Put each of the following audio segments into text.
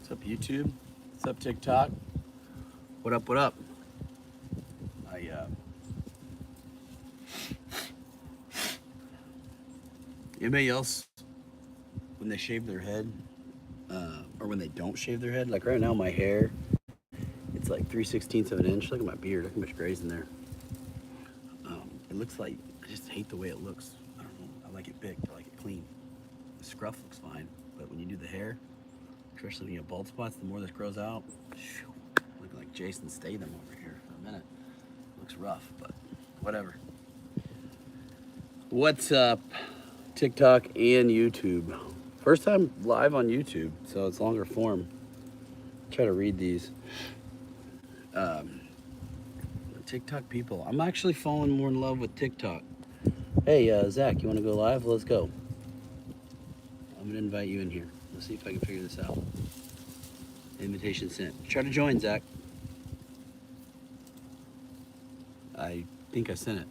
What's up, YouTube? What's up, TikTok? What up, what up? I, Anybody else, when they shave their head, or when they don't shave their head, like right now my hair, it's like 3/16 of an inch. Look at my beard, look how much gray's in there. It looks like, I just hate the way it looks. I don't know, I like it big, I like it clean. The scruff looks fine, but when you do the hair, especially when you have bald spots, the more this grows out, looking like Jason Statham over here for a minute. Looks rough, but whatever. What's up, TikTok and YouTube? First time live on YouTube, so it's longer form. Try to read these. TikTok people. I'm actually falling more in love with TikTok. Hey, Zach, you want to go live? Let's go. I'm going to invite you in here. Let's see if I can figure this out. Invitation sent. Try to join, Zach. I think I sent it.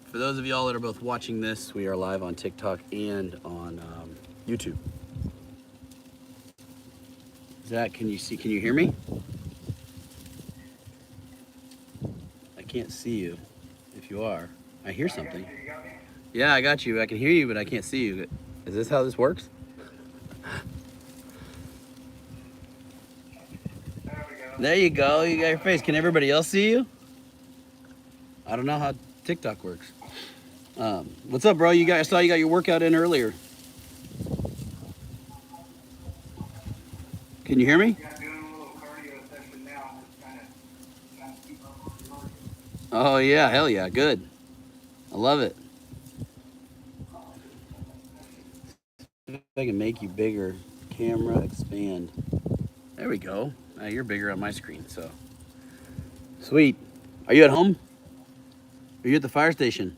For those of y'all that are both watching this, we are live on TikTok and on YouTube. Zach, can you hear me? I can't see you. If you are, I hear something. Yeah, I got you. I can hear you, but I can't see you. Is this how this works? There you go. You got your face. Can everybody else see you? I don't know how TikTok works. What's up, bro? I saw you got your workout in earlier. Can you hear me? Yeah, doing a little cardio session now. Just trying to keep up with the work. Oh yeah, hell yeah, good. I love it. If I can make you bigger, camera expand. There we go. You're bigger on my screen, so sweet. Are you at home? Are you at the fire station?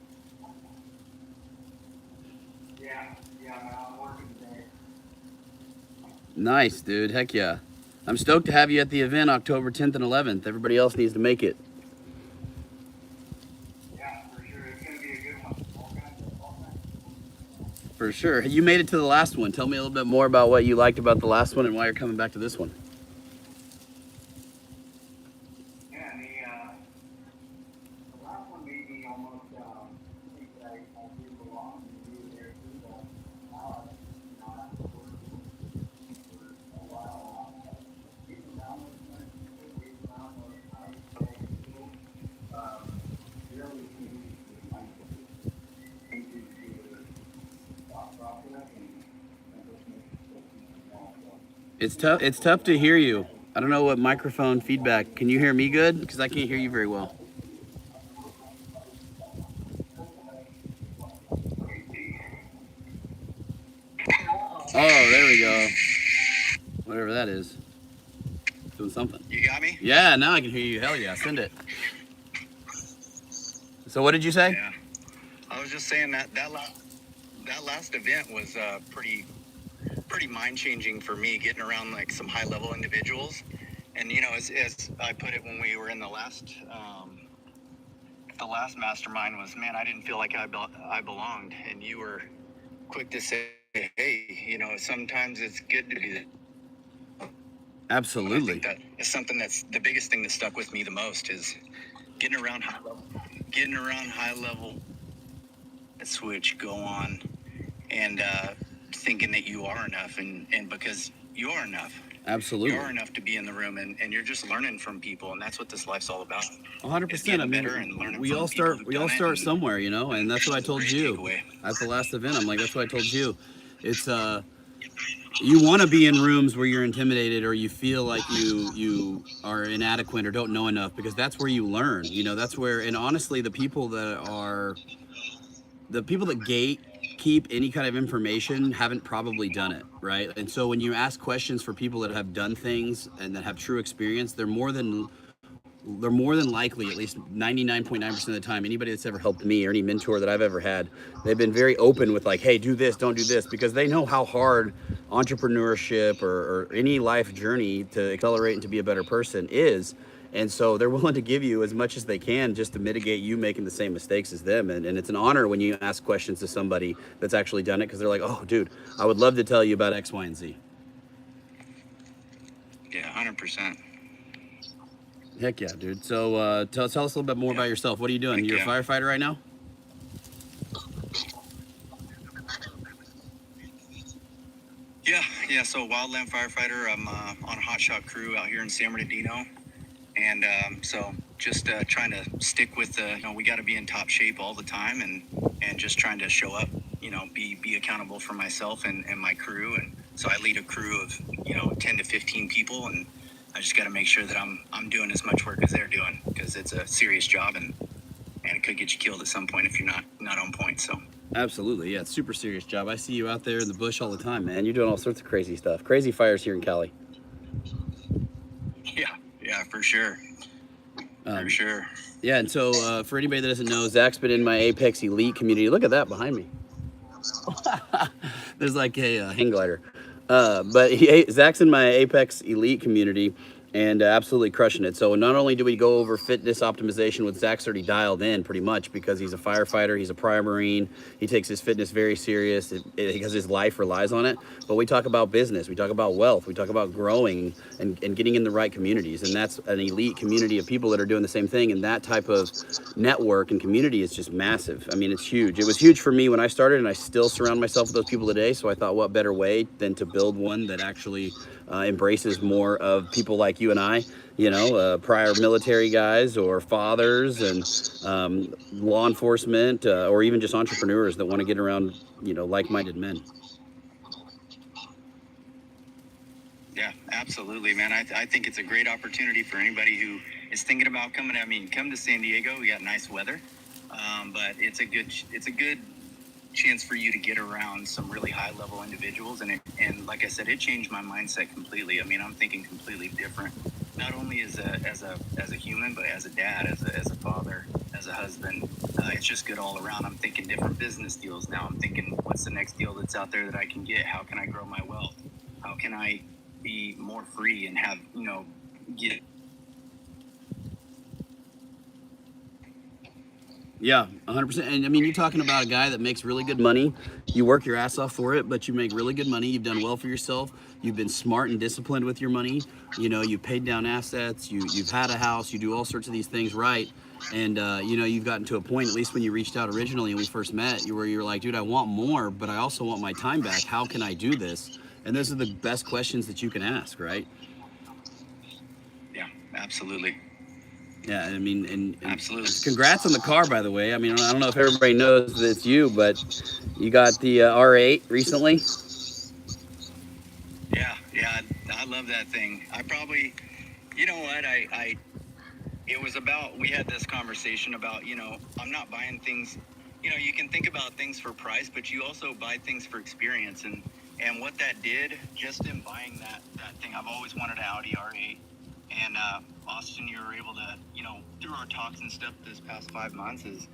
Yeah, I'm working today. Nice, dude. Heck yeah. I'm stoked to have you at the event October 10th and 11th. Everybody else needs to make it. Yeah, for sure. It's going to be a good one. All kinds. For sure. You made it to the last one. Tell me a little bit more about what you liked about the last one and why you're coming back to this one. Yeah, the last one made me almost think that I do belong and be there too, but now I have to work for a while. Even now, really It's tough to hear you. I don't know what microphone feedback. Can you hear me good? Because I can't hear you very well. Oh, there we go. Whatever that is. Doing something. You got me? Yeah, now I can hear you. Hell yeah, send it. So what did you say? Yeah. I was just saying that last event was pretty mind-changing for me, getting around like some high-level individuals. And as I put it when we were in the last mastermind was, man, I didn't feel like I belonged, and you were quick to say, hey, sometimes it's good to be. Absolutely. I think that is something that's the biggest thing that stuck with me the most is getting around high level, switch, go on, and thinking that you are enough, and because you are enough. Absolutely. You are enough to be in the room, and you're just learning from people, and that's what this life's all about. 100%. I mean, we all start somewhere, and that's what I told you at the last event. I'm like, that's what I told you. It's you want to be in rooms where you're intimidated or you feel like you are inadequate or don't know enough, because that's where you learn. That's where, and honestly, the people that gatekeep any kind of information haven't probably done it, right? And so when you ask questions for people that have done things and that have true experience, they're more than likely, at least 99.9% of the time, anybody that's ever helped me or any mentor that I've ever had, they've been very open with like, hey, do this, don't do this, because they know how hard entrepreneurship or any life journey to accelerate and to be a better person is. And so they're willing to give you as much as they can just to mitigate you making the same mistakes as them. And it's an honor when you ask questions to somebody that's actually done it, because they're like, oh, dude, I would love to tell you about X, Y, and Z. Yeah, 100%. Heck yeah, dude. So tell us a little bit more Yeah. about yourself. What are you doing? Heck You're a yeah. firefighter right now? Yeah. So wildland firefighter. I'm on a hotshot crew out here in San Bernardino, and so just trying to stick with the. We got to be in top shape all the time, and just trying to show up. Be accountable for myself and my crew, and so I lead a crew of 10 to 15 people, and I just got to make sure that I'm doing as much work as they're doing because it's a serious job, and it could get you killed at some point if you're not on point. So. Absolutely, yeah. It's a super serious job. I see you out there in the bush all the time, man. You're doing all sorts of crazy stuff. Crazy fires here in Cali. Yeah, for sure. For sure. Yeah, and so for anybody that doesn't know, Zach's been in my Apex Elite community. Look at that behind me. There's like a hang glider. Zach's in my Apex Elite community and absolutely crushing it. So not only do we go over fitness optimization with Zach's already dialed in pretty much because he's a firefighter, he's a prior Marine, he takes his fitness very serious because his life relies on it. But we talk about business, we talk about wealth, we talk about growing and getting in the right communities. And that's an elite community of people that are doing the same thing. And that type of network and community is just massive. I mean, it's huge. It was huge for me when I started, and I still surround myself with those people today. So I thought, what better way than to build one that actually embraces more of people like you and I, prior military guys or fathers and law enforcement or even just entrepreneurs that want to get around, like-minded men. Yeah, absolutely, man. I think it's a great opportunity for anybody who is thinking about coming. I mean, come to San Diego. We got nice weather, but it's a good chance for you to get around some really high level individuals, and like I said, it changed my mindset completely. I mean, I'm thinking completely different, not only as a human, but as a dad, as a father, as a husband. It's just good all around. I'm thinking different business deals now. I'm thinking, what's the next deal that's out there that I can get? How can I grow my wealth? How can I be more free and have get. Yeah, 100%. And I mean, you're talking about a guy that makes really good money. You work your ass off for it, but you make really good money. You've done well for yourself. You've been smart and disciplined with your money. You paid down assets. You've had a house. You do all sorts of these things right. And you've gotten to a point, at least when you reached out originally and we first met, you were like, dude, I want more, but I also want my time back. How can I do this? And those are the best questions that you can ask, right? Yeah, absolutely. Yeah, I mean, and absolutely. Congrats on the car, by the way. I mean, I don't know if everybody knows that it's you, but you got the R8 recently. Yeah, I love that thing. I probably, you know what, it was about, we had this conversation about, I'm not buying things, you can think about things for price, but you also buy things for experience. And what that did, just in buying that thing, I've always wanted an Audi R8. And Austin, you were able to, through our talks and stuff this past 5 months is,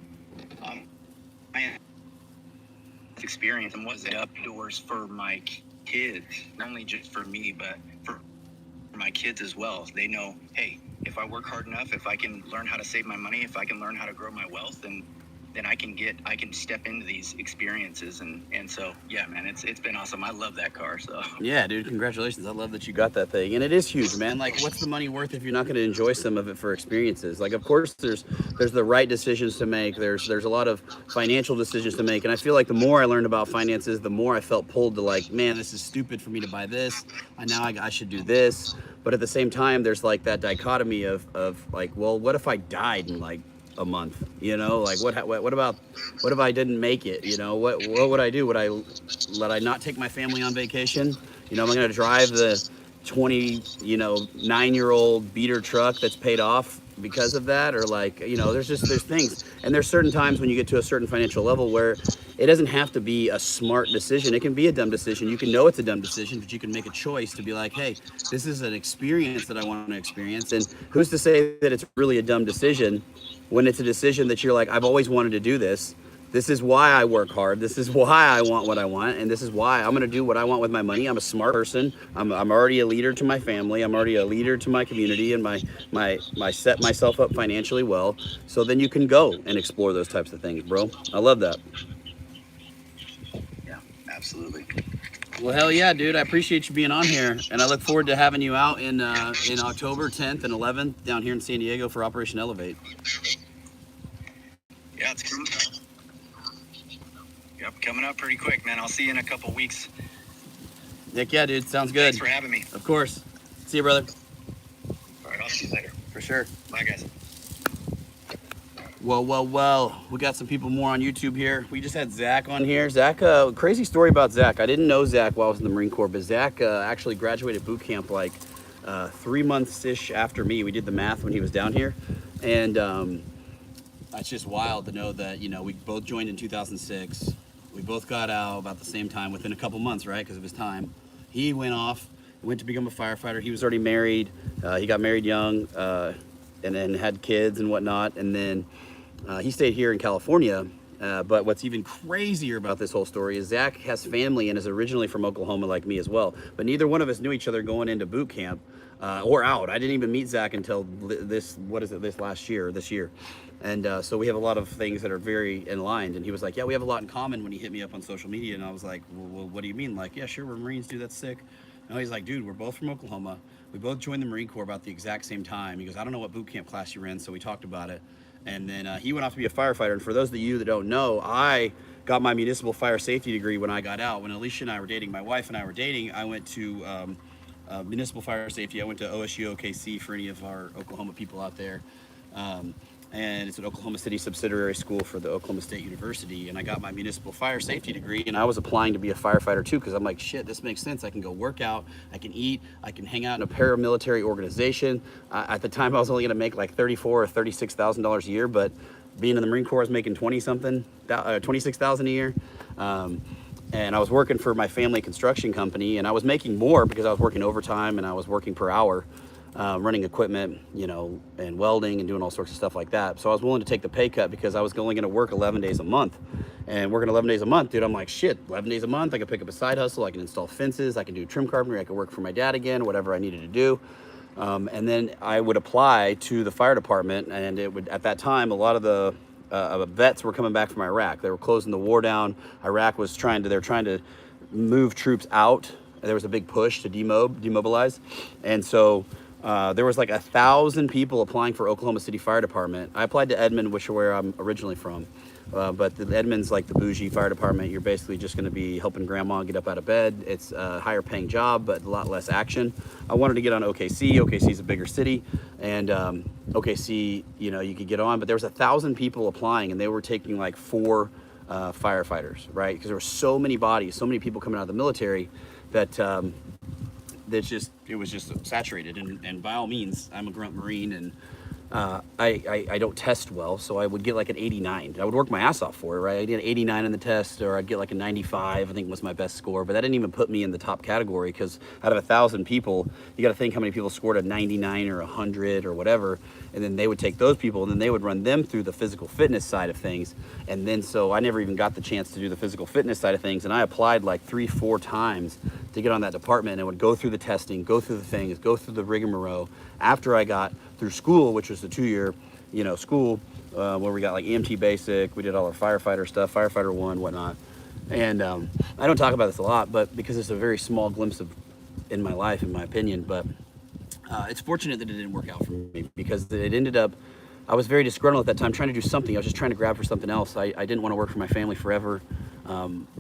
experience and what's it up doors for my kids, not only just for me, but for my kids as well. They know, hey, if I work hard enough, if I can learn how to save my money, if I can learn how to grow my wealth, then I can step into these experiences. And so, yeah, man, it's been awesome. I love that car. So yeah, dude, congratulations. I love that you got that thing. And it is huge, man. Like, what's the money worth if you're not going to enjoy some of it for experiences? Like, of course, there's the right decisions to make. There's a lot of financial decisions to make. And I feel like the more I learned about finances, the more I felt pulled to like, man, this is stupid for me to buy this. And now I should do this. But at the same time, there's like that dichotomy of like, well, what if I died in like a month, like what if I didn't make it? What would I do? Would I not take my family on vacation? Am I going to drive the 9-year-old beater truck that's paid off because of that? Or like, there's things, and there's certain times when you get to a certain financial level where it doesn't have to be a smart decision. It can be a dumb decision. You can know it's a dumb decision, but you can make a choice to be like, hey, this is an experience that I want to experience. And who's to say that it's really a dumb decision when it's a decision that you're like, I've always wanted to do this. This is why I work hard. This is why I want what I want. And this is why I'm going to do what I want with my money. I'm a smart person. I'm already a leader to my family. I'm already a leader to my community, and my set myself up financially well. So then you can go and explore those types of things, bro. I love that. Yeah, absolutely. Well, hell yeah, dude. I appreciate you being on here, and I look forward to having you out in October 10th and 11th down here in San Diego for Operation Elevate. Yeah, it's coming up. Yep, coming up pretty quick, man. I'll see you in a couple weeks. Nick, yeah, dude. Sounds good. Thanks for having me. Of course. See you, brother. All right, I'll see you later. For sure. Bye, guys. Well. We got some people more on YouTube here. We just had Zach on here. Zach, crazy story about Zach. I didn't know Zach while I was in the Marine Corps, but Zach actually graduated boot camp like 3 months-ish after me. We did the math when he was down here. And it's just wild to know that, we both joined in 2006. We both got out about the same time, within a couple months, right? Because of his time. He went off, went to become a firefighter. He was already married. He got married young and then had kids and whatnot. And then he stayed here in California. But what's even crazier about this whole story is Zach has family and is originally from Oklahoma like me as well. But neither one of us knew each other going into boot camp or out. I didn't even meet Zach until this year. And so we have a lot of things that are very in line. And he was like, yeah, we have a lot in common when he hit me up on social media. And I was like, well, what do you mean? Like, yeah, sure, we're Marines, dude, that's sick. No, he's like, dude, we're both from Oklahoma. We both joined the Marine Corps about the exact same time. He goes, I don't know what boot camp class you were in, so we talked about it. And then he went off to be a firefighter. And for those of you that don't know, I got my municipal fire safety degree when I got out. When Alicia and I were dating, my wife and I were dating, I went to municipal fire safety. I went to OSU OKC for any of our Oklahoma people out there. And it's an Oklahoma City subsidiary school for the Oklahoma State University. And I got my municipal fire safety degree, and I was applying to be a firefighter too, because I'm like, shit, this makes sense. I can go work out, I can eat, I can hang out in a paramilitary organization. At the time, I was only going to make like $34,000 or $36,000 a year, but being in the Marine Corps, I was making $26,000 a year. And I was working for my family construction company, and I was making more because I was working overtime and I was working per hour. Running equipment, and welding and doing all sorts of stuff like that. So I was willing to take the pay cut because I was only going to work 11 days a month. And working 11 days a month, dude, I'm like, shit, 11 days a month, I can pick up a side hustle, I can install fences, I can do trim carpentry, I can work for my dad again, whatever I needed to do. And then I would apply to the fire department, and it would, at that time, a lot of the vets were coming back from Iraq. They were closing the war down. Iraq was trying to move troops out. There was a big push to demobilize. And so there was like 1,000 people applying for Oklahoma City Fire Department. I applied to Edmond, which is where I'm originally from. But the Edmond's like the bougie fire department. You're basically just going to be helping grandma get up out of bed. It's a higher paying job, but a lot less action. I wanted to get on OKC. OKC is a bigger city. And OKC, you could get on. But there was 1,000 people applying, and they were taking like 4 firefighters, right? Because there were so many bodies, so many people coming out of the military that it was just saturated. And by all means, I'm a grunt Marine, and I don't test well, so I would get like an 89. I would work my ass off for it, right? I get an 89 in the test, or I'd get like a 95, I think was my best score, but that didn't even put me in the top category, because out of 1,000 people, you got to think how many people scored a 99 or 100 or whatever, and then they would take those people, and then they would run them through the physical fitness side of things. And then so I never even got the chance to do the physical fitness side of things, and I applied like 3-4 times to get on that department, and would go through the testing, go through the things, go through the rigmarole. After I got through school, which was the 2-year, school, where we got like EMT basic, we did all our firefighter stuff, firefighter 1, whatnot. And I don't talk about this a lot, but because it's a very small glimpse in my life, in my opinion, but it's fortunate that it didn't work out for me, because it ended up, I was very disgruntled at that time, trying to do something. I was just trying to grab for something else. I didn't want to work for my family forever.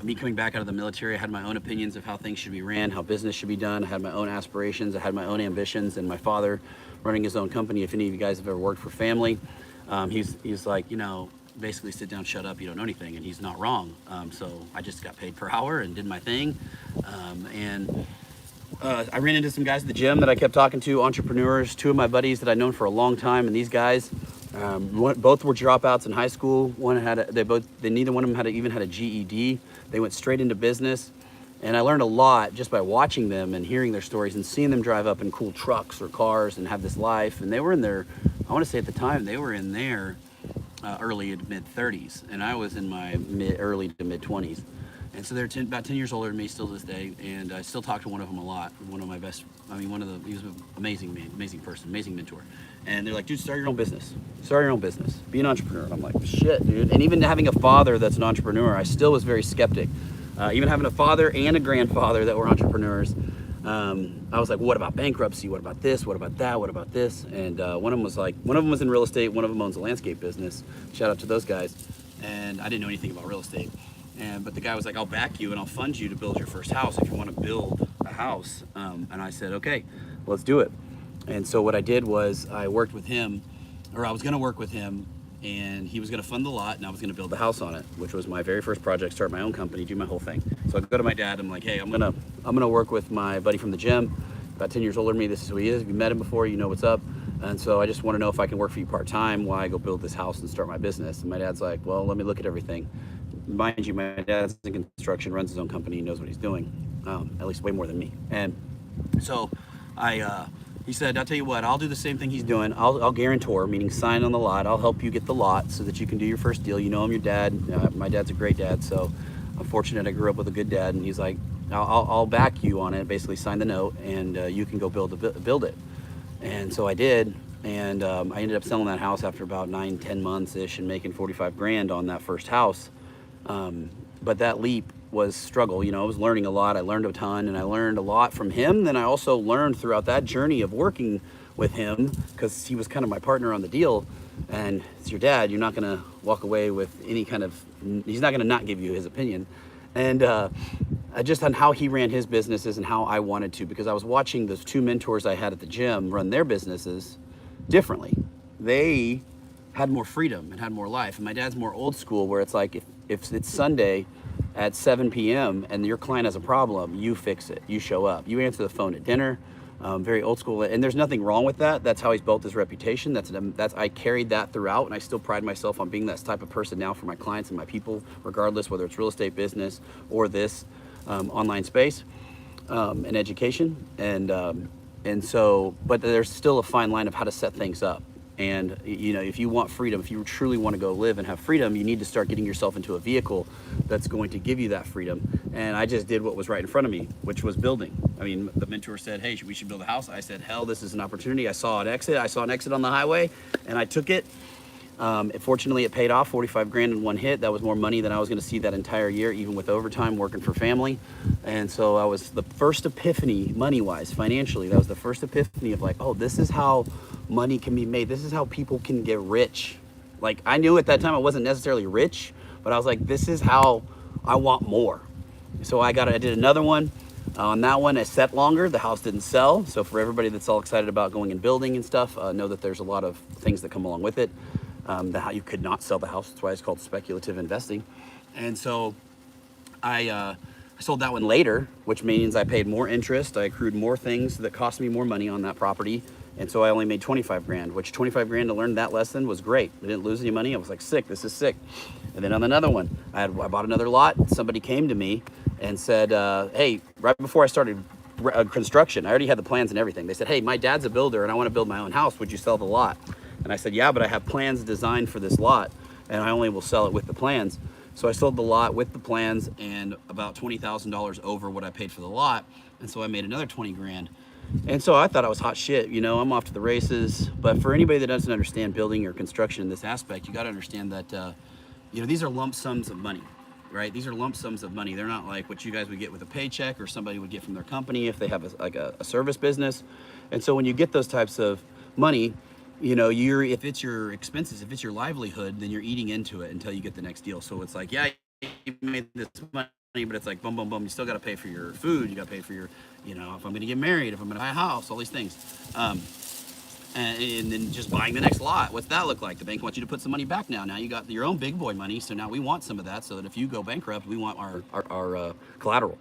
Me coming back out of the military, I had my own opinions of how things should be ran, how business should be done. I had my own aspirations, I had my own ambitions, and my father running his own company. If any of you guys have ever worked for family, he's like, basically sit down, shut up, you don't know anything, and he's not wrong. So I just got paid per hour and did my thing. I ran into some guys at the gym that I kept talking to, entrepreneurs, 2 of my buddies that I'd known for a long time, and these guys, both were dropouts in high school. Neither one of them even had a GED. They went straight into business, and I learned a lot just by watching them and hearing their stories and seeing them drive up in cool trucks or cars and have this life. And they were in their, I want to say at the time, they were in their early to mid 30s, and I was in my early to mid 20s. And so they're about 10 years older than me still to this day, and I still talk to one of them a lot. One of my best, he was an amazing man, amazing person, amazing mentor. And they're like, dude, start your own business. Start your own business. Be an entrepreneur. And I'm like, shit, dude. And even having a father that's an entrepreneur, I still was very skeptic. Even having a father and a grandfather that were entrepreneurs, I was like, what about bankruptcy? What about this? What about that? What about this? And one of them was in real estate. One of them owns a landscape business. Shout out to those guys. And I didn't know anything about real estate. But the guy was like, I'll back you and I'll fund you to build your first house if you want to build a house. And I said, okay, let's do it. And so what I did was I worked with him, or I was going to work with him, and he was going to fund the lot and I was going to build the house on it, which was my very first project, start my own company, do my whole thing. So I go to my dad, I'm like, hey, I'm going to work with my buddy from the gym, about 10 years older than me. This is who he is. If you met him before, you know what's up. And so I just want to know if I can work for you part-time while I go build this house and start my business. And my dad's like, well, let me look at everything. Mind you, my dad's in construction, runs his own company, he knows what he's doing, at least way more than me. And so he said, I'll tell you what, I'll do the same thing he's doing. I'll guarantor, meaning sign on the lot. I'll help you get the lot so that you can do your first deal. You know I'm your dad. My dad's a great dad, so I'm fortunate I grew up with a good dad. And he's like, I'll back you on it, basically sign the note, and you can go build it. And so I did, and I ended up selling that house after about 9-10 months-ish and making 45 grand on that first house. But that leap was struggle. You know, I was learning a lot. I learned a ton, and I learned a lot from him. Then I also learned throughout that journey of working with him, because he was kind of my partner on the deal. And it's your dad. You're not going to walk away with any kind of, he's not going to not give you his opinion. And just on how he ran his businesses and how I wanted to, because I was watching those two mentors I had at the gym run their businesses differently. They had more freedom and had more life. And my dad's more old school, where it's like, if it's Sunday at 7 p.m. and your client has a problem, you fix it. You show up. You answer the phone at dinner. Very old school, and there's nothing wrong with that. That's how he's built his reputation. I carried that throughout, and I still pride myself on being that type of person now for my clients and my people, regardless whether it's real estate business or this online space and education. And so, but there's still a fine line of how to set things up. And you know, if you want freedom, if you truly want to go live and have freedom, you need to start getting yourself into a vehicle that's going to give you that freedom. And I just did what was right in front of me, which was building. I mean, the mentor said, hey, we should build a house. I said, hell, this is an opportunity. I saw an exit on the highway, and I took it. Fortunately, it paid off, 45 grand in one hit. That was more money than I was going to see that entire year, even with overtime working for family. And so I was the first epiphany, money-wise, financially, that was the first epiphany of like, oh, this is how money can be made. This is how people can get rich. Like, I knew at that time I wasn't necessarily rich, but I was like, this is how I want more. So I did another one. On that one, I set longer. The house didn't sell. So for everybody that's all excited about going and building and stuff, know that there's a lot of things that come along with it. How you could not sell the house. That's why it's called speculative investing. And so I sold that one later, which means I paid more interest. I accrued more things that cost me more money on that property. And so I only made 25 grand, which 25 grand to learn that lesson was great. I didn't lose any money. I was like, sick, this is sick. And then on another one, I bought another lot. Somebody came to me and said, hey, right before I started construction, I already had the plans and everything. They said, hey, my dad's a builder and I want to build my own house. Would you sell the lot? And I said, yeah, but I have plans designed for this lot and I only will sell it with the plans. So I sold the lot with the plans and about $20,000 over what I paid for the lot. And so I made another 20 grand. And so I thought I was hot shit, you know, I'm off to the races. But for anybody that doesn't understand building or construction in this aspect, you got to understand that, you know, these are lump sums of money, right? These are lump sums of money. They're not like what you guys would get with a paycheck or somebody would get from their company if they have a service business. And so when you get those types of money, you know, if it's your expenses, if it's your livelihood, then you're eating into it until you get the next deal. So it's like, yeah, you made this money, but it's like, boom, boom, boom. You still got to pay for your food. You got to pay for your, you know, if I'm going to get married, if I'm going to buy a house, all these things. And then just buying the next lot. What's that look like? The bank wants you to put some money back now. Now you got your own big boy money. So now we want some of that so that if you go bankrupt, we want our collateral.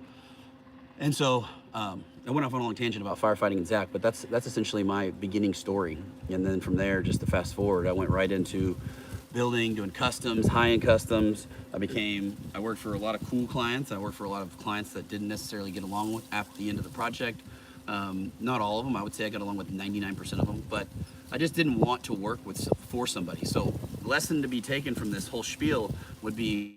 And so I went off on a long tangent about firefighting and Zach, but that's essentially my beginning story. And then from there, just to fast forward, I went right into building, doing customs, high-end customs. I worked for a lot of cool clients. I worked for a lot of clients that didn't necessarily get along with at the end of the project. Not all of them. I would say I got along with 99% of them, but I just didn't want to work for somebody. So lesson to be taken from this whole spiel would be,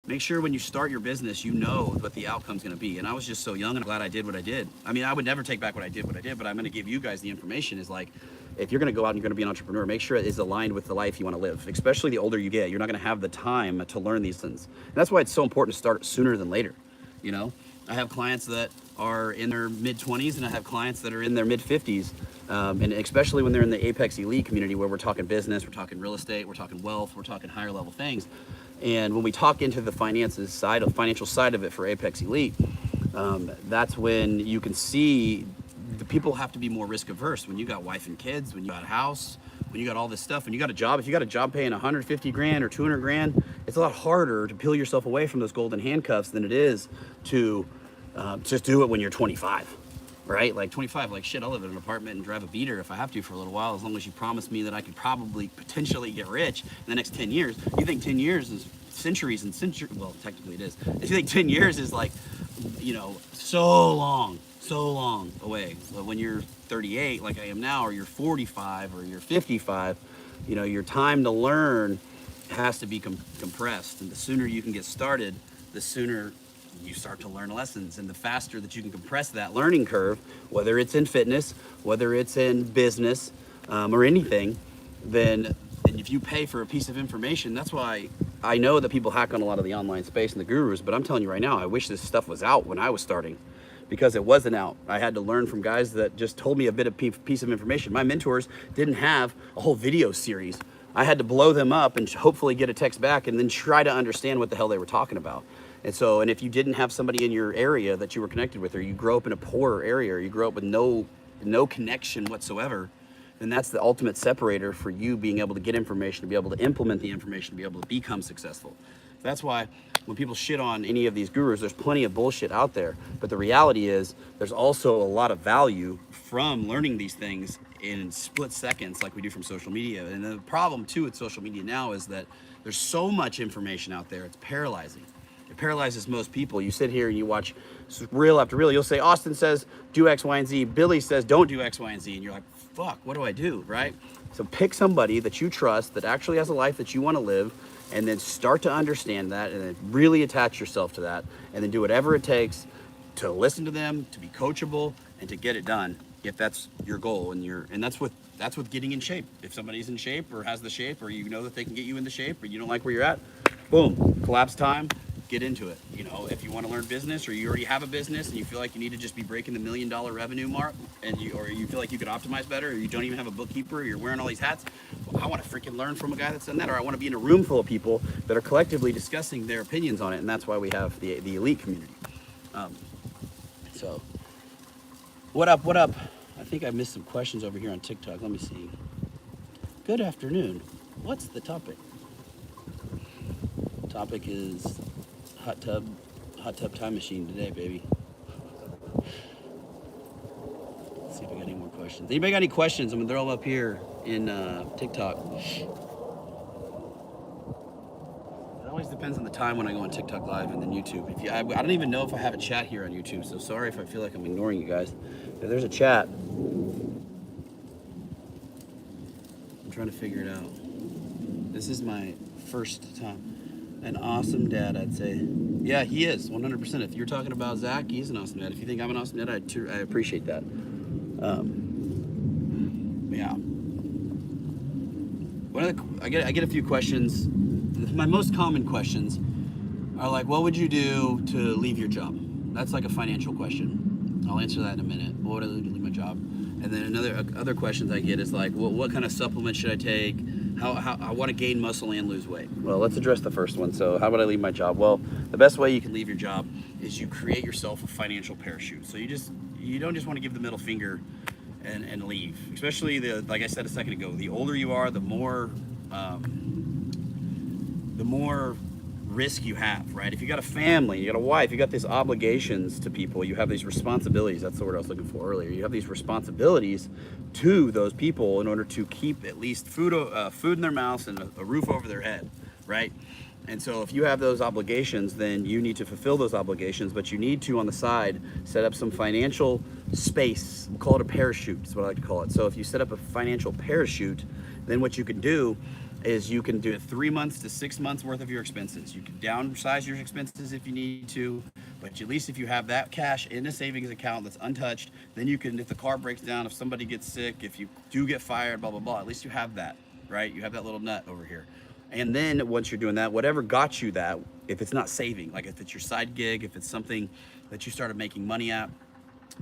make sure when you start your business, you know what the outcome's going to be. And I was just so young and I'm glad I did what I did. I mean, I would never take back what I did, but I'm going to give you guys the information is like, if you're going to go out and you're going to be an entrepreneur, make sure it is aligned with the life you want to live. Especially the older you get, you're not going to have the time to learn these things. And that's why it's so important to start sooner than later. You know, I have clients that are in their mid 20s, and I have clients that are in their mid 50s. And especially when they're in the Apex Elite community, where we're talking business, we're talking real estate, we're talking wealth, we're talking higher level things. And when we talk into the financial side of it for Apex Elite, that's when you can see the people have to be more risk averse. When you got wife and kids, when you got a house, when you got all this stuff, when you got a job, if you got a job paying 150 grand or 200 grand, it's a lot harder to peel yourself away from those golden handcuffs than it is to just do it when you're 25, right? Like 25, like shit, I'll live in an apartment and drive a beater if I have to for a little while, as long as you promise me that I could probably potentially get rich in the next 10 years. You think 10 years is centuries and centuries? Well, technically it is. If you think 10 years is like, you know, so long away. So when you're 38, like I am now, or you're 45 or you're 55, you know, your time to learn has to be compressed. And the sooner you can get started, the sooner you start to learn lessons. And the faster that you can compress that learning curve, whether it's in fitness, whether it's in business, or anything, then if you pay for a piece of information, that's why I know that people hack on a lot of the online space and the gurus, but I'm telling you right now, I wish this stuff was out when I was starting, because it wasn't out. I had to learn from guys that just told me a bit of piece of information. My mentors didn't have a whole video series. I had to blow them up and hopefully get a text back and then try to understand what the hell they were talking about. And so, and if you didn't have somebody in your area that you were connected with, or you grew up in a poorer area, or you grew up with no connection whatsoever, then that's the ultimate separator for you being able to get information, to be able to implement the information, to be able to become successful. That's why when people shit on any of these gurus, there's plenty of bullshit out there. But the reality is there's also a lot of value from learning these things in split seconds like we do from social media. And the problem too with social media now is that there's so much information out there, it's paralyzing. It paralyzes most people. You sit here and you watch reel after reel. You'll say, Austin says, do X, Y, and Z. Billy says, don't do X, Y, and Z. And you're like, fuck, what do I do, right? So pick somebody that you trust, that actually has a life that you want to live, and then start to understand that, and then really attach yourself to that, and then do whatever it takes to listen to them, to be coachable, and to get it done, if that's your goal. And that's with getting in shape. If somebody's in shape or has the shape, or you know that they can get you into shape, or you don't like where you're at, boom, collapse time, get into it. You know, if you want to learn business, or you already have a business and you feel like you need to just be breaking the $1 million revenue mark, and you feel like you could optimize better, or you don't even have a bookkeeper, or you're wearing all these hats, well, I want to freaking learn from a guy that's done that, or I want to be in a room full of people that are collectively discussing their opinions on it. And that's why we have the elite community. So what up? I think I missed some questions over here on TikTok. Let me see. Good afternoon. What's the topic? Topic is hot tub time machine today, baby. Let's see if we got any more questions. Anybody got any questions? I'm gonna throw them up here in TikTok. It always depends on the time when I go on TikTok Live and then YouTube. I don't even know if I have a chat here on YouTube, so sorry if I feel like I'm ignoring you guys. If there's a chat, I'm trying to figure it out. This is my first time. An awesome dad, I'd say. Yeah, he is, 100%. If you're talking about Zach, he's an awesome dad. If you think I'm an awesome dad, I appreciate that. Yeah. I get a few questions. My most common questions are like, what would you do to leave your job? That's like a financial question. I'll answer that in a minute. What would I do to leave my job? And then other questions I get is like, what kind of supplements should I take? How I want to gain muscle and lose weight. Well, let's address the first one. So how would I leave my job? Well, the best way you can leave your job is you create yourself a financial parachute. So you don't just want to give the middle finger and leave. Especially like I said a second ago, the older you are, the more risk you have, right? If you got a family, you got a wife, you got these obligations to people, you have these responsibilities. That's the word I was looking for earlier. You have these responsibilities to those people in order to keep at least food in their mouths and a roof over their head, right? And so if you have those obligations, then you need to fulfill those obligations, but you need to, on the side, set up some financial space. We'll call it a parachute, is what I like to call it. So if you set up a financial parachute, then what you can do is you can do 3 months to 6 months worth of your expenses. You can downsize your expenses if you need to. But at least if you have that cash in a savings account that's untouched, then you can, if the car breaks down, if somebody gets sick, if you do get fired, blah, blah, blah, at least you have that, right? You have that little nut over here. And then once you're doing that, whatever got you that, if it's not saving, like if it's your side gig, if it's something that you started making money at,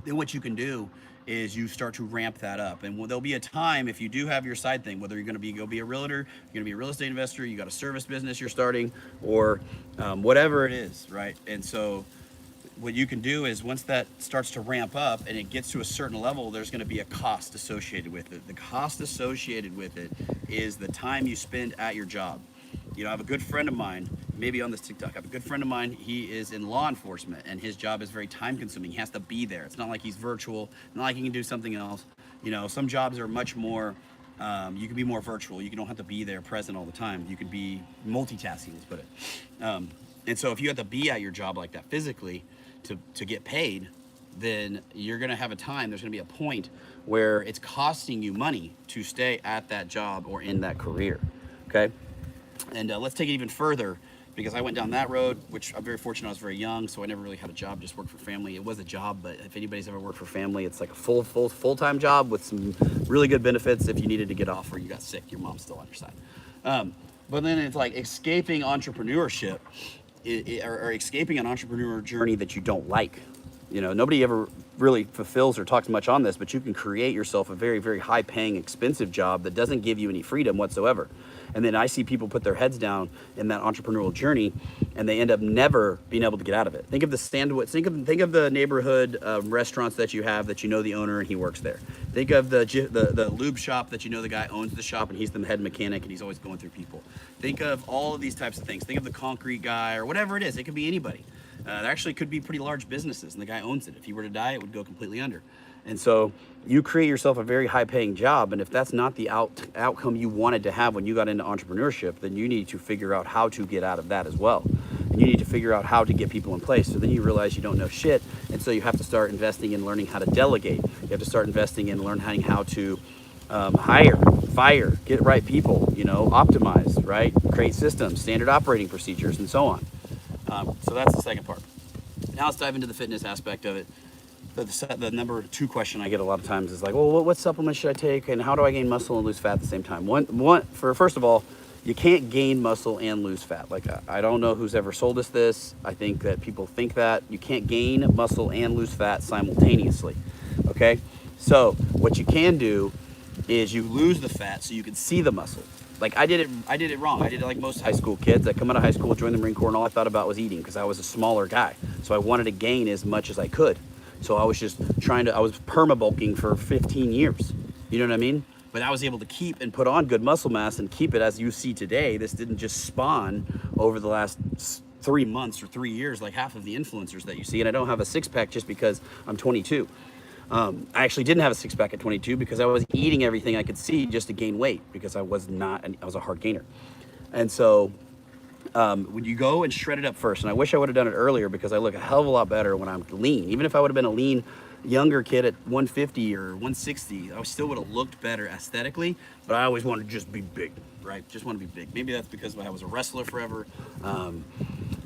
then what you can do is you start to ramp that up. And there'll be a time, if you do have your side thing, whether you're going to go be a realtor, you're going to be a real estate investor, you got a service business you're starting, or whatever it is, right? And so what you can do is once that starts to ramp up and it gets to a certain level, there's going to be a cost associated with it. The cost associated with it is the time you spend at your job. You know, I have a good friend of mine, maybe on this TikTok, I have a good friend of mine, he is in law enforcement and his job is very time consuming. He has to be there. It's not like he's virtual, not like he can do something else. You know, some jobs are much more, you can be more virtual. You don't have to be there present all the time. You could be multitasking, let's put it. And so if you have to be at your job like that physically to get paid, then you're gonna have a time, there's gonna be a point where it's costing you money to stay at that job or in that career, okay? And let's take it even further, because I went down that road, which I'm very fortunate. I was very young, so I never really had a job, just worked for family. It was a job, but if anybody's ever worked for family, it's like a full-time job with some really good benefits. If you needed to get off or you got sick, your mom's still on your side. But then it's like escaping entrepreneurship, or escaping an entrepreneur journey that you don't like. You know, nobody ever really fulfills or talks much on this, but you can create yourself a very, very high-paying, expensive job that doesn't give you any freedom whatsoever. And then I see people put their heads down in that entrepreneurial journey, and they end up never being able to get out of it. Think of the think of the neighborhood restaurants that you have that you know the owner and he works there. Think of the lube shop that you know the guy owns the shop and he's the head mechanic and he's always going through people. Think of all of these types of things. Think of the concrete guy or whatever it is. It could be anybody. There actually could be pretty large businesses and the guy owns it. If he were to die, it would go completely under. And so you create yourself a very high paying job. And if that's not the outcome you wanted to have when you got into entrepreneurship, then you need to figure out how to get out of that as well. And you need to figure out how to get people in place. So then you realize you don't know shit. And so you have to start investing in learning how to delegate. You have to start investing in learning how to hire, fire, get right people, you know, optimize, right? Create systems, standard operating procedures, and so on. So that's the second part. Now let's dive into the fitness aspect of it. The number two question I get a lot of times is like, well, what supplements should I take and how do I gain muscle and lose fat at the same time? First of all, you can't gain muscle and lose fat. Like, I don't know who's ever sold us this. I think that people think that you can't gain muscle and lose fat simultaneously, okay? So what you can do is you lose the fat so you can see the muscle. Like I did it wrong. I did it like most high school kids. I come out of high school, joined the Marine Corps, and all I thought about was eating because I was a smaller guy. So I wanted to gain as much as I could. So I was just I was perma-bulking for 15 years. You know what I mean? But I was able to keep and put on good muscle mass and keep it as you see today. This didn't just spawn over the last 3 months or 3 years like half of the influencers that you see. And I don't have a six-pack just because I'm 22. I actually didn't have a six-pack at 22 because I was eating everything I could see just to gain weight because I was a hard gainer. And so when you go and shred it up first, and I wish I would have done it earlier because I look a hell of a lot better when I'm lean. Even if I would have been a lean younger kid at 150 or 160, I still would have looked better aesthetically, but I always wanted to just be big, right? Just want to be big. Maybe that's because I was a wrestler forever.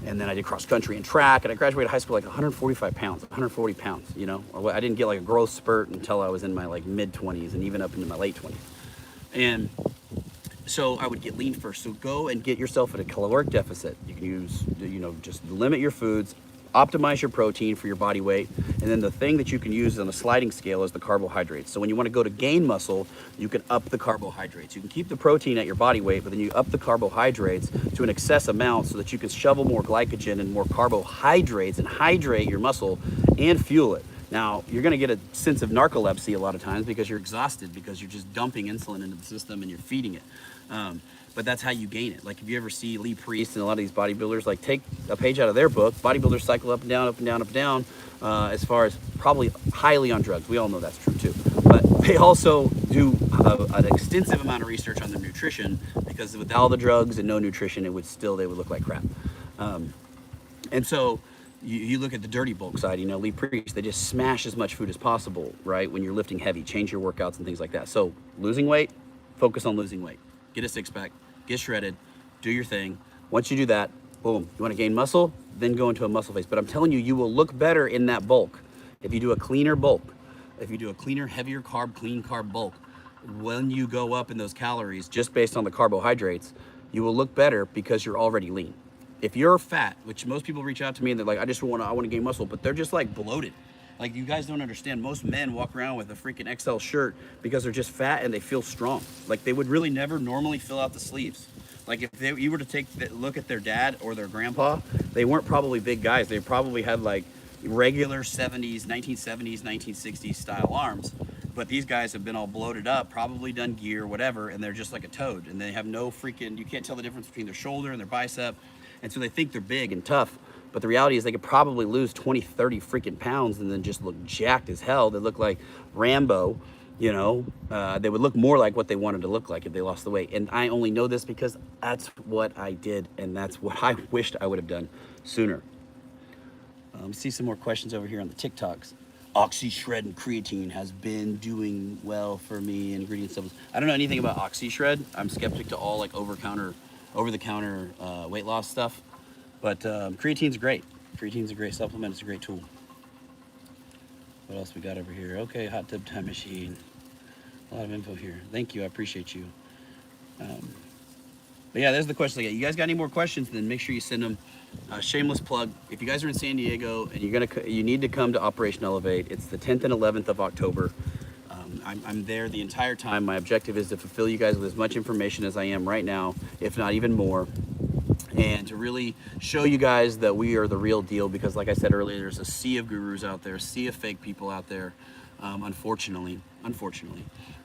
And then I did cross country and track, and I graduated high school like 145 pounds, 140 pounds, you know? I didn't get like a growth spurt until I was in my like mid 20s and even up into my late 20s. And so I would get lean first. So go and get yourself at a caloric deficit. You can use, you know, just limit your foods, optimize your protein for your body weight. And then the thing that you can use on a sliding scale is the carbohydrates. So when you want to go to gain muscle, you can up the carbohydrates. You can keep the protein at your body weight, but then you up the carbohydrates to an excess amount so that you can shovel more glycogen and more carbohydrates and hydrate your muscle and fuel it. Now, you're going to get a sense of narcolepsy a lot of times because you're exhausted because you're just dumping insulin into the system and you're feeding it. But that's how you gain it. Like if you ever see Lee Priest and a lot of these bodybuilders, like take a page out of their book, bodybuilders cycle up and down, up and down, up and down, as far as probably highly on drugs. We all know that's true too. But they also do an extensive amount of research on their nutrition because with all the drugs and no nutrition, they would look like crap. And so you look at the dirty bulk side, you know, Lee Priest, they just smash as much food as possible, right? When you're lifting heavy, change your workouts and things like that. So losing weight, focus on losing weight. Get a six-pack, get shredded, do your thing. Once you do that, boom. You want to gain muscle? then go into a muscle phase. But I'm telling you, you will look better in that bulk. If you do a cleaner bulk, if you do a cleaner, heavier carb, clean carb bulk, when you go up in those calories, just based on the carbohydrates, you will look better because you're already lean. If you're fat, which most people reach out to me and they're like, I want to gain muscle, but they're just like bloated. Like, you guys don't understand. Most men walk around with a freaking XL shirt because they're just fat and they feel strong. Like, they would really never normally fill out the sleeves. Like, if you were to look at their dad or their grandpa, they weren't probably big guys. They probably had like regular 1970s, 1960s style arms. But these guys have been all bloated up, probably done gear, whatever, and they're just like a toad. And they have no freaking, you can't tell the difference between their shoulder and their bicep. And so they think they're big and tough. But the reality is they could probably lose 20, 30 freaking pounds and then just look jacked as hell. They look like Rambo, you know. They would look more like what they wanted to look like if they lost the weight. And I only know this because that's what I did, and that's what I wished I would have done sooner. See some more questions over here on the TikToks. Oxy Shred and creatine has been doing well for me. Ingredient supplements. I don't know anything about Oxy Shred. I'm skeptic to all like over-the-counter weight loss stuff. But creatine's great. Creatine's a great supplement. It's a great tool. What else we got over here? Okay, hot tub time machine. A lot of info here. Thank you. I appreciate you. But yeah, there's the questions I get. You guys got any more questions? Then make sure you send them. Shameless plug. If you guys are in San Diego and you need to come to Operation Elevate, it's the 10th and 11th of October. I'm there the entire time. My objective is to fulfill you guys with as much information as I am right now, if not even more, and to really show you guys that we are the real deal. Because like I said earlier, there's a sea of gurus out there, a sea of fake people out there, unfortunately.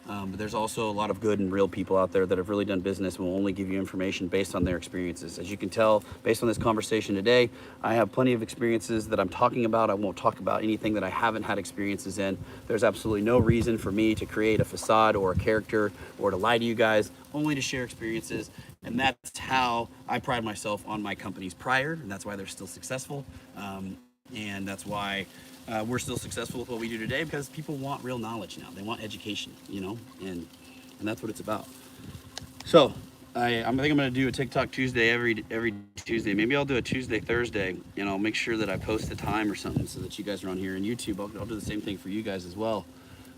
But there's also a lot of good and real people out there that have really done business and will only give you information based on their experiences. As you can tell, based on this conversation today, I have plenty of experiences that I'm talking about. I won't talk about anything that I haven't had experiences in. There's absolutely no reason for me to create a facade or a character or to lie to you guys, only to share experiences. And that's how I pride myself on my companies prior, and that's why they're still successful. And that's why we're still successful with what we do today, because people want real knowledge now. They want education, you know, and that's what it's about. So I think I'm going to do a TikTok Tuesday every Tuesday. Maybe I'll do a Tuesday, Thursday, and I'll make sure that I post the time or something so that you guys are on here. And YouTube, I'll do the same thing for you guys as well.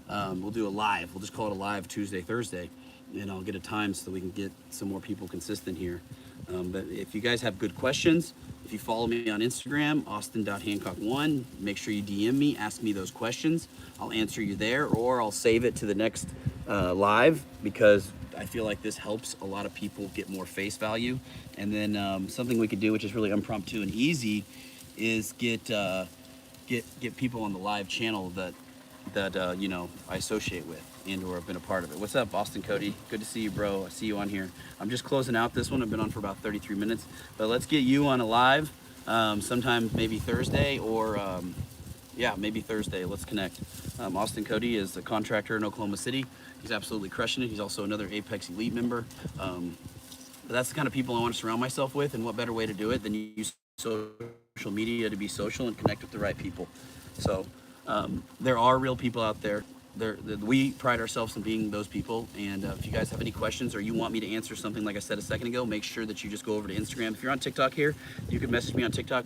We'll do a live. We'll just call it a live Tuesday, Thursday, and I'll get a time so that we can get some more people consistent here. But if you guys have good questions, if you follow me on Instagram, austin.hancock1, make sure you DM me, ask me those questions. I'll answer you there, or I'll save it to the next live, because I feel like this helps a lot of people get more face value. And then something we could do, which is really impromptu and easy, is get people on the live channel that you know, I associate with and or have been a part of it. What's up, Austin Cody? Good to see you, bro. I see you on here. I'm just closing out this one. I've been on for about 33 minutes, but let's get you on a live sometime, maybe Thursday, or yeah, maybe Thursday. Let's connect. Austin Cody is a contractor in Oklahoma City. He's absolutely crushing it. He's also another Apex Elite member. But that's the kind of people I want to surround myself with, and what better way to do it than use social media to be social and connect with the right people. So there are real people out there. We pride ourselves in being those people. And if you guys have any questions, or you want me to answer something like I said a second ago, make sure that you just go over to Instagram. If you're on TikTok here, you can message me on TikTok,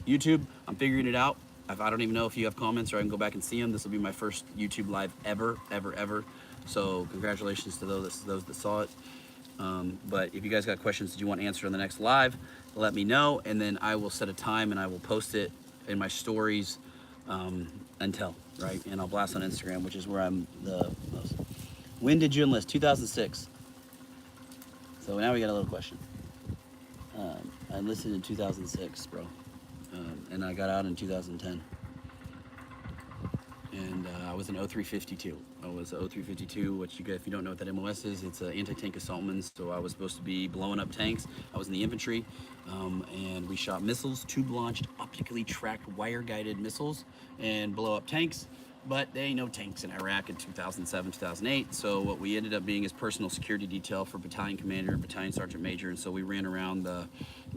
YouTube. I'm figuring it out. I don't even know if you have comments, or I can go back and see them. This will be my first YouTube live ever. So congratulations to those that saw it. But if you guys got questions that you want answered on the next live, let me know, and then I will set a time and I will post it in my stories right? And I'll blast on Instagram, which is where I'm the most. When did you enlist? 2006. So now we got a little question. I enlisted in 2006, bro. And I got out in 2010. And I was an 0352. I was a 0352, which if you don't know what that MOS is, it's an anti-tank assaultman. So I was supposed to be blowing up tanks. I was in the infantry, and we shot missiles, tube-launched, optically tracked, wire-guided missiles, and blow up tanks. But there ain't no tanks in Iraq in 2007, 2008. So what we ended up being is personal security detail for battalion commander and battalion sergeant major. And so we ran around the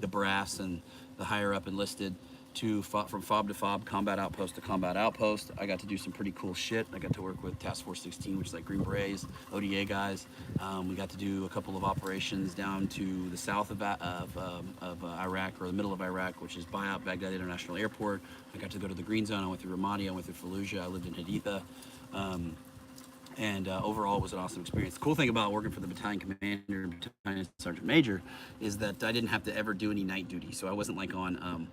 brass and the higher up enlisted to from fob to fob, combat outpost to combat outpost. I got to do some pretty cool shit. I got to work with Task Force 16, which is like Green Berets, ODA guys. We got to do a couple of operations down to the south of Iraq, or the middle of Iraq, which is Bayat Baghdad International Airport. I got to go to the Green Zone. I went through Ramadi. I went through Fallujah. I lived in Haditha. And overall, it was an awesome experience. The cool thing about working for the battalion commander and battalion sergeant major is that I didn't have to ever do any night duty. So I wasn't like on,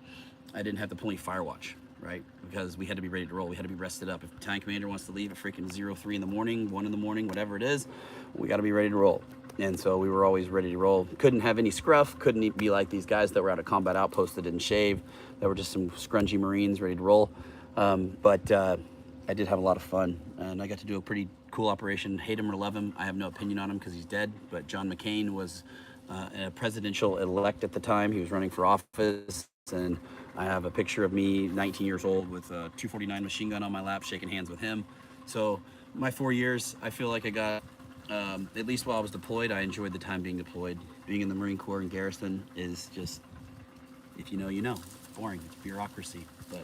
I didn't have to pull any fire watch, right? Because we had to be ready to roll. We had to be rested up. If the battalion commander wants to leave at freaking 03 in the morning, 1 in the morning, whatever it is, we got to be ready to roll. And so we were always ready to roll. Couldn't have any scruff. Couldn't be like these guys that were out of combat outposts that didn't shave. That were just some scrungy Marines ready to roll. But I did have a lot of fun, and I got to do a pretty cool operation. Hate him or love him, I have no opinion on him because he's dead. But John McCain was a presidential elect at the time. He was running for office, and I have a picture of me, 19 years old, with a 249 machine gun on my lap, shaking hands with him. So my 4 years, I feel like I got, at least while I was deployed, I enjoyed the time being deployed. Being in the Marine Corps and garrison is just, if you know, you know. It's boring. It's bureaucracy. But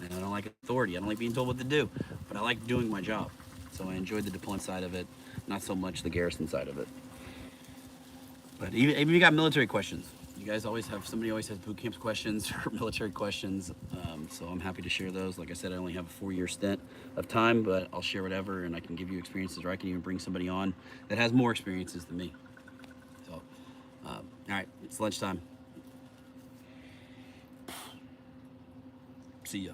and I don't like authority. I don't like being told what to do. But I like doing my job. So I enjoyed the deployment side of it, not so much the garrison side of it. But even if you got military questions, you guys always have, somebody always has boot camp questions or military questions. So I'm happy to share those. Like I said, I only have a 4-year stint of time, but I'll share whatever, and I can give you experiences, or I can even bring somebody on that has more experiences than me. So, all right, it's lunchtime. See ya.